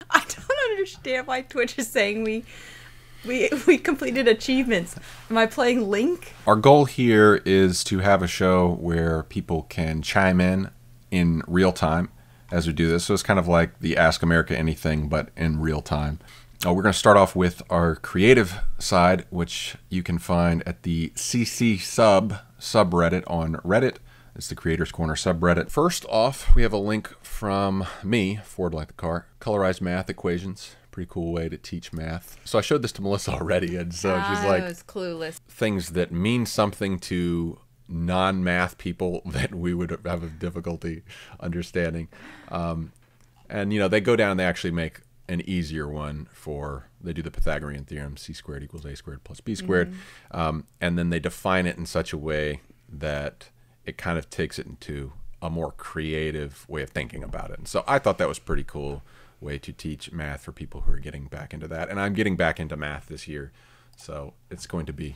I don't understand why Twitch is saying we completed achievements. Am I playing Link? Our goal here is to have a show where people can chime in real time as we do this. So it's kind of like the Ask America Anything, but in real time. We're going to start off with our creative side, which you can find at the CC subreddit on Reddit. It's the Creators Corner subreddit. First off, we have a link from me, Ford Like the Car, Colorized Math Equations. Pretty cool way to teach math. So I showed this to Melissa already, and so she's like, I was clueless. Things that mean something to non-math people that we would have a difficulty understanding. And, you know, they go down and they actually make an easier one they do the Pythagorean theorem, c squared equals a squared plus b squared. And then they define it in such a way that it kind of takes it into a more creative way of thinking about it. And so I thought that was pretty cool way to teach math for people who are getting back into that. And I'm getting back into math this year, so it's going to be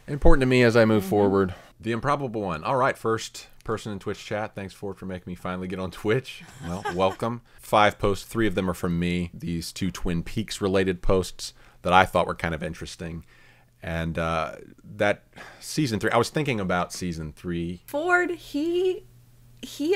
important to me as I move forward. The improbable one. All right, first person in Twitch chat. Thanks, Ford, for making me finally get on Twitch. Well, welcome. 5 posts, 3 of them are from me. These 2 Twin Peaks related posts that I thought were kind of interesting. And that season 3, I was thinking about season 3. Ford, he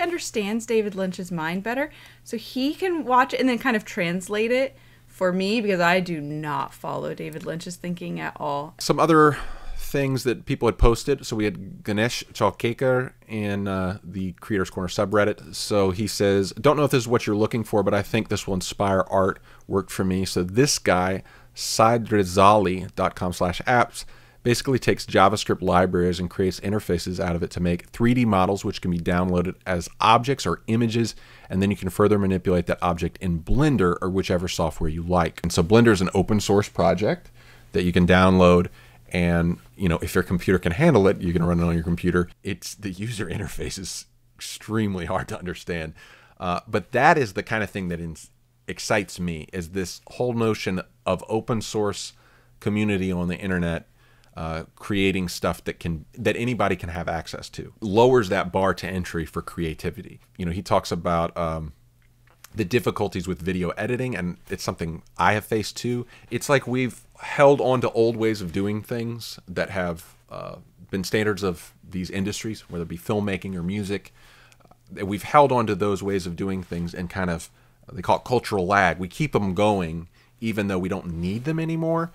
understands David Lynch's mind better, so he can watch it and then kind of translate it for me, because I do not follow David Lynch's thinking at all. Some other things that people had posted. So we had Ganesh Chalkekar in the Creators Corner subreddit. So he says, don't know if this is what you're looking for, but I think this will inspire art. Worked for me. So this guy, sidrizali.com/apps, basically takes JavaScript libraries and creates interfaces out of it to make 3D models, which can be downloaded as objects or images, and then you can further manipulate that object in Blender or whichever software you like. And so Blender is an open source project that you can download, and you know, if your computer can handle it, you can run it on your computer. The user interface is extremely hard to understand, but that is the kind of thing that excites me, is this whole notion of open source community on the internet, creating stuff that anybody can have access to. Lowers that bar to entry for creativity. You know, he talks about the difficulties with video editing, and it's something I have faced too. It's like we've held on to old ways of doing things that have been standards of these industries, whether it be filmmaking or music. We've held on to those ways of doing things and kind of, they call it cultural lag. We keep them going even though we don't need them anymore,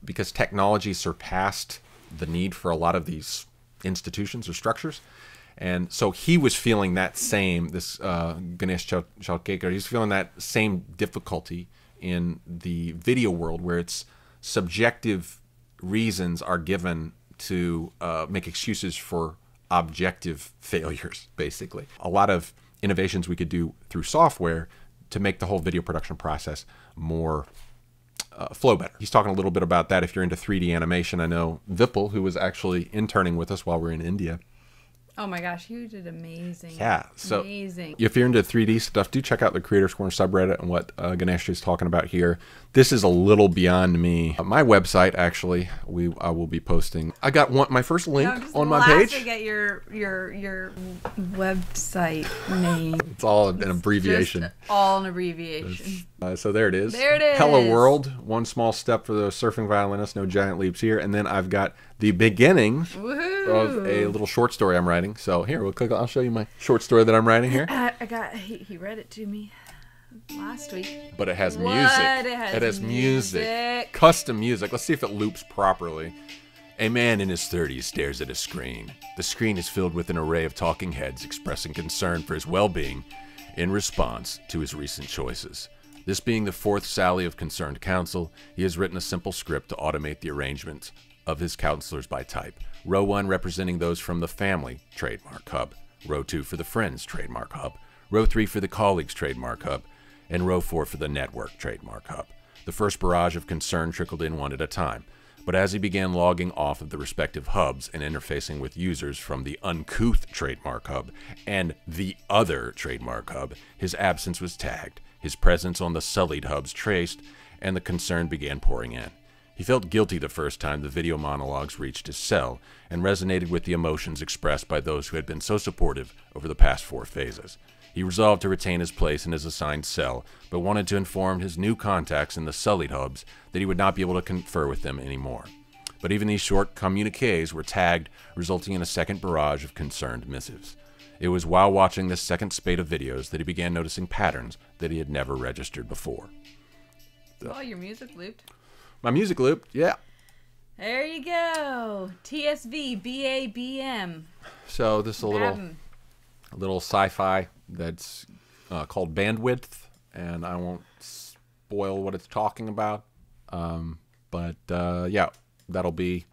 because technology surpassed the need for a lot of these institutions or structures. And so he was feeling that same, this Ganesh Chalkekar, he's feeling that same difficulty in the video world, where it's subjective reasons are given to make excuses for objective failures, basically. A lot of innovations we could do through software to make the whole video production process more flow better. He's talking a little bit about that if you're into 3D animation. I know Vipul, who was actually interning with us while we were in India. Oh my gosh, you did amazing. Yeah, so amazing. If you're into 3D stuff, do check out the Creators Corner subreddit and what Ganesh is talking about here. This is a little beyond me. My website, actually, I will be posting. I got my first link on my page. To get your website name. It's all an abbreviation. Just all an abbreviation. So there it is. There it is. Hello World. One small step for the surfing violinist. No giant leaps here. And then I've got the beginnings of a little short story I'm writing. So here, I'll show you my short story that I'm writing here. He read it to me last week. But it has music. It has music. Custom music. Let's see if it loops properly. A man in his 30s stares at a screen. The screen is filled with an array of talking heads expressing concern for his well-being in response to his recent choices. This being the 4th sally of concerned counsel, he has written a simple script to automate the arrangement of his counselors by type. Row 1 representing those from the family trademark hub. Row 2 for the friends trademark hub. Row 3 for the colleagues trademark hub. And row 4 for the network trademark hub. The first barrage of concern trickled in one at a time, but as he began logging off of the respective hubs and interfacing with users from the uncouth trademark hub and the other trademark hub, his absence was tagged, his presence on the sullied hubs traced, and the concern began pouring in. He felt guilty the first time the video monologues reached his cell and resonated with the emotions expressed by those who had been so supportive over the past 4 phases. He resolved to retain his place in his assigned cell, but wanted to inform his new contacts in the Sullied hubs that he would not be able to confer with them anymore. But even these short communiques were tagged, resulting in a second barrage of concerned missives. It was while watching this second spate of videos that he began noticing patterns that he had never registered before. Oh, your music looped. My music looped, yeah. There you go. TSV BABM. So this is a little sci-fi that's called Bandwidth, and I won't spoil what it's talking about. But yeah, that'll be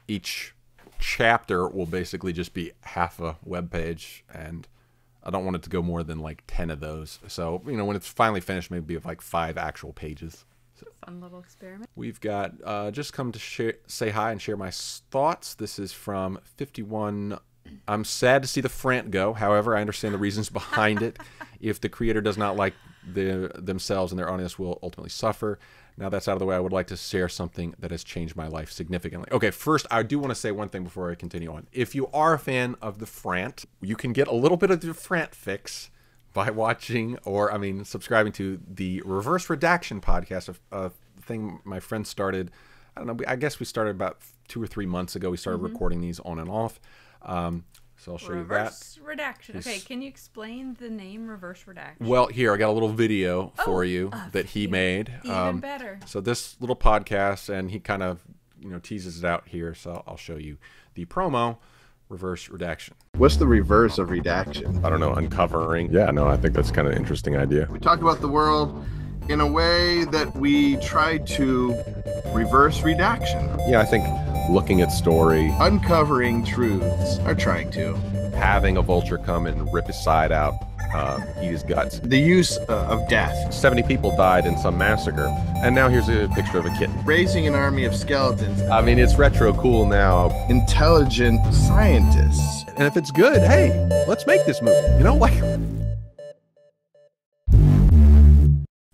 each chapter will basically just be half a web page, and I don't want it to go more than like 10 of those. So, you know, when it's finally finished, maybe like 5 actual pages. So, fun little experiment. We've got just come to say hi and share my thoughts. This is from 51. I'm sad to see the Frant go. However, I understand the reasons behind it. If the creator does not like themselves and their audience will ultimately suffer. Now that's out of the way, I would like to share something that has changed my life significantly. Okay, first, I do want to say one thing before I continue on. If you are a fan of the Frant, you can get a little bit of the Frant fix by watching, or I mean, subscribing to the Reverse Redaction podcast, a thing my friend started. I don't know, I guess we started about 2 or 3 months ago. We started recording these on and off. So I'll show you that. Reverse Redaction. Okay, can you explain the name Reverse Redaction? Well, here, I got a little video for you that he made. Even better. So this little podcast, and he kind of, you know, teases it out here. So I'll show you the promo, Reverse Redaction. What's the reverse of redaction? I don't know, uncovering. Yeah, no, I think that's kind of an interesting idea. We talk about the world in a way that we try to reverse redaction. Yeah, I think looking at story, Uncovering truths, or trying to. having a vulture come and rip his side out, eat his guts. The use of death. 70 people died in some massacre, and now here's a picture of a kitten. Raising an army of skeletons. I mean, it's retro cool now. Intelligent scientists. And if it's good, hey, let's make this movie. You know, like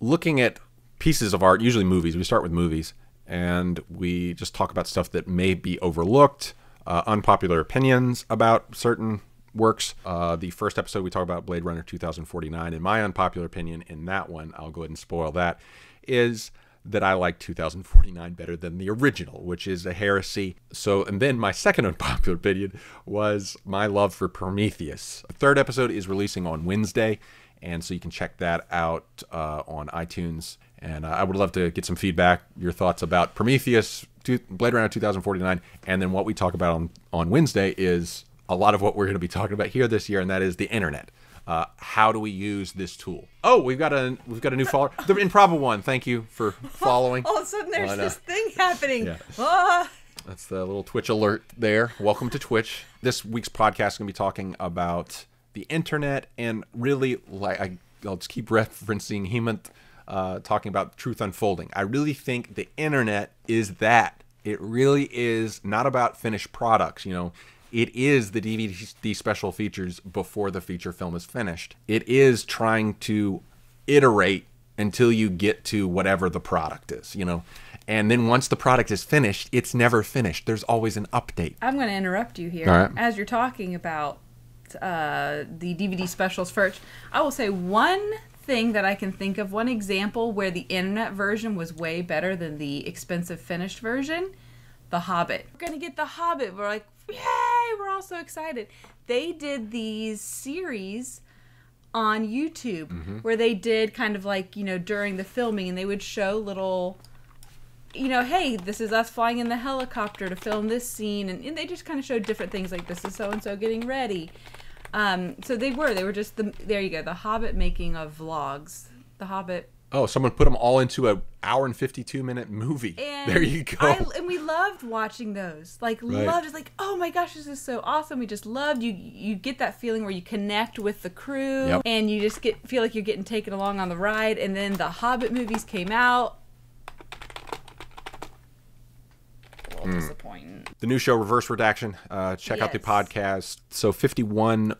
looking at pieces of art, usually movies. We start with movies, and we just talk about stuff that may be overlooked, unpopular opinions about certain works. The first episode we talked about Blade Runner 2049, and my unpopular opinion in that one, I'll go ahead and spoil that, is that I like 2049 better than the original, which is a heresy. So, and then my second unpopular opinion was my love for Prometheus. The third episode is releasing on Wednesday, and so you can check that out on iTunes. And I would love to get some feedback, your thoughts about Prometheus, Blade Runner 2049, and then what we talk about on Wednesday is a lot of what we're going to be talking about here this year, and that is the internet. How do we use this tool? Oh, we've got a new follower. The Improbable One, thank you for following. All of a sudden, there's this thing happening. Yeah. Ah. That's the little Twitch alert there. Welcome to Twitch. This week's podcast is going to be talking about the internet, and really, like I'll just keep referencing Hemant talking about truth unfolding. I really think the internet is that. It really is not about finished products, you know. It is the DVD special features before the feature film is finished. It is trying to iterate until you get to whatever the product is, you know. And then once the product is finished, it's never finished. There's always an update. I'm going to interrupt you here. All right. As you're talking about the DVD specials first, I will say one thing that I can think of, one example where the internet version was way better than the expensive finished version, The Hobbit. We're going to get The Hobbit. We're like, yay, we're all so excited. They did these series on YouTube where they did kind of like, you know, during the filming, and they would show little, you know, hey, this is us flying in the helicopter to film this scene, and they just kind of showed different things, like this is so-and-so getting ready. So they were just, there you go, The Hobbit making of vlogs. The Hobbit. Oh, someone put them all into an hour and 52-minute movie. And there you go. And we loved watching those. Like, loved it. Like, oh my gosh, this is so awesome. We just loved you. You get that feeling where you connect with the crew, and you just feel like you're getting taken along on the ride. And then the Hobbit movies came out. A little disappointing. The new show, Reverse Redaction. Check out the podcast. So 51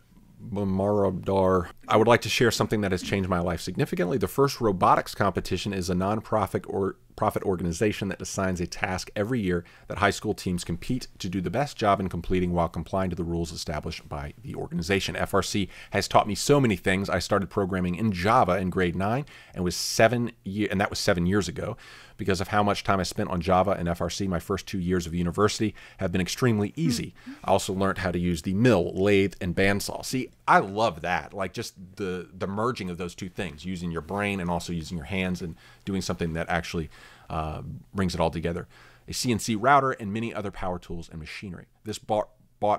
Maradar. I would like to share something that has changed my life significantly. The first robotics competition is a non-profit or profit organization that assigns a task every year that high school teams compete to do the best job in completing while complying to the rules established by the organization. FRC has taught me so many things. I started programming in Java in grade 9 and that was 7 years ago. Because of how much time I spent on Java and FRC, my first 2 years of university have been extremely easy. I also learned how to use the mill, lathe, and bandsaw. See, I love that. Like just the merging of those two things, using your brain and also using your hands and doing something that actually brings it all together. A CNC router and many other power tools and machinery. This brought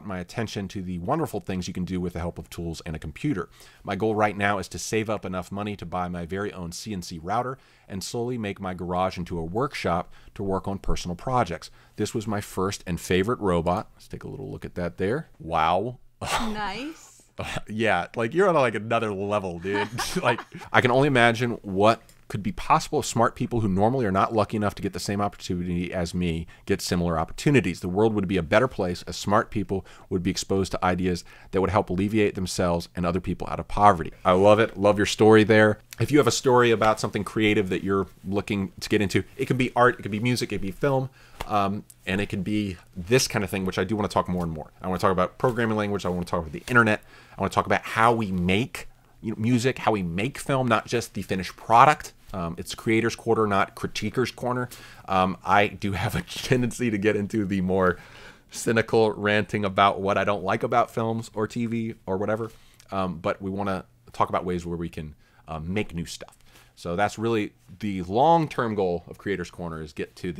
my attention to the wonderful things you can do with the help of tools and a computer. My goal right now is to save up enough money to buy my very own CNC router and slowly make my garage into a workshop to work on personal projects. This was my first and favorite robot. Let's take a little look at that there. Wow. Nice. Yeah, like you're on like another level, dude. Like I can only imagine what could be possible if smart people who normally are not lucky enough to get the same opportunity as me get similar opportunities. The world would be a better place as smart people would be exposed to ideas that would help alleviate themselves and other people out of poverty. I love it. Love your story there. If you have a story about something creative that you're looking to get into, it could be art, it could be music, it could be film, and it could be this kind of thing, which I do want to talk more and more. I want to talk about programming language. I want to talk about the internet. I want to talk about how we make music, how we make film, not just the finished product. It's Creators Corner, not Critiquers Corner. I do have a tendency to get into the more cynical ranting about what I don't like about films or TV or whatever. But we want to talk about ways where we can make new stuff. So that's really the long-term goal of Creators Corner is get to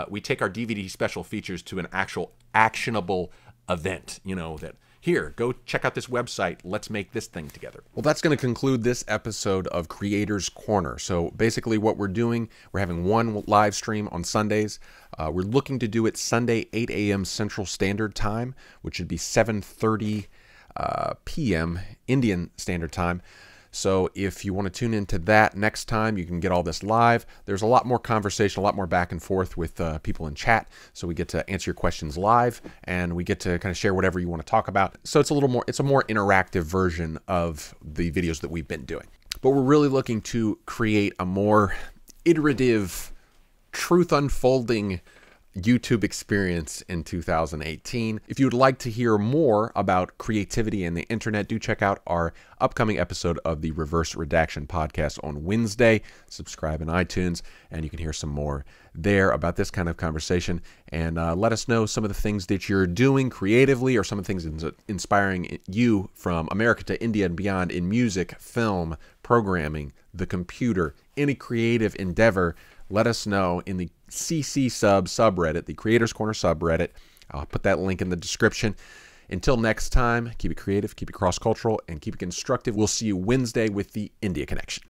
we take our DVD special features to an actual actionable event, that here, go check out this website. Let's make this thing together. Well, that's going to conclude this episode of Creators Corner. So basically what we're doing, we're having one live stream on Sundays. We're looking to do it Sunday, 8 a.m. Central Standard Time, which would be 7:30 p.m. Indian Standard Time. So if you want to tune into that next time, you can get all this live. There's a lot more conversation, a lot more back and forth with people in chat. So we get to answer your questions live and we get to kind of share whatever you want to talk about. So it's a more interactive version of the videos that we've been doing. But we're really looking to create a more iterative, truth unfolding YouTube experience in 2018. If you would like to hear more about creativity and the internet, do check out our upcoming episode of the Reverse Redaction podcast on Wednesday. Subscribe in iTunes and you can hear some more there about this kind of conversation. And let us know some of the things that you're doing creatively or some of the things inspiring you from America to India and beyond in music, film, programming, the computer, any creative endeavor. Let us know in the CC subreddit, the Creators Corner subreddit. I'll put that link in the description. Until next time, keep it creative, keep it cross-cultural, and keep it constructive. We'll see you Wednesday with the India Connection.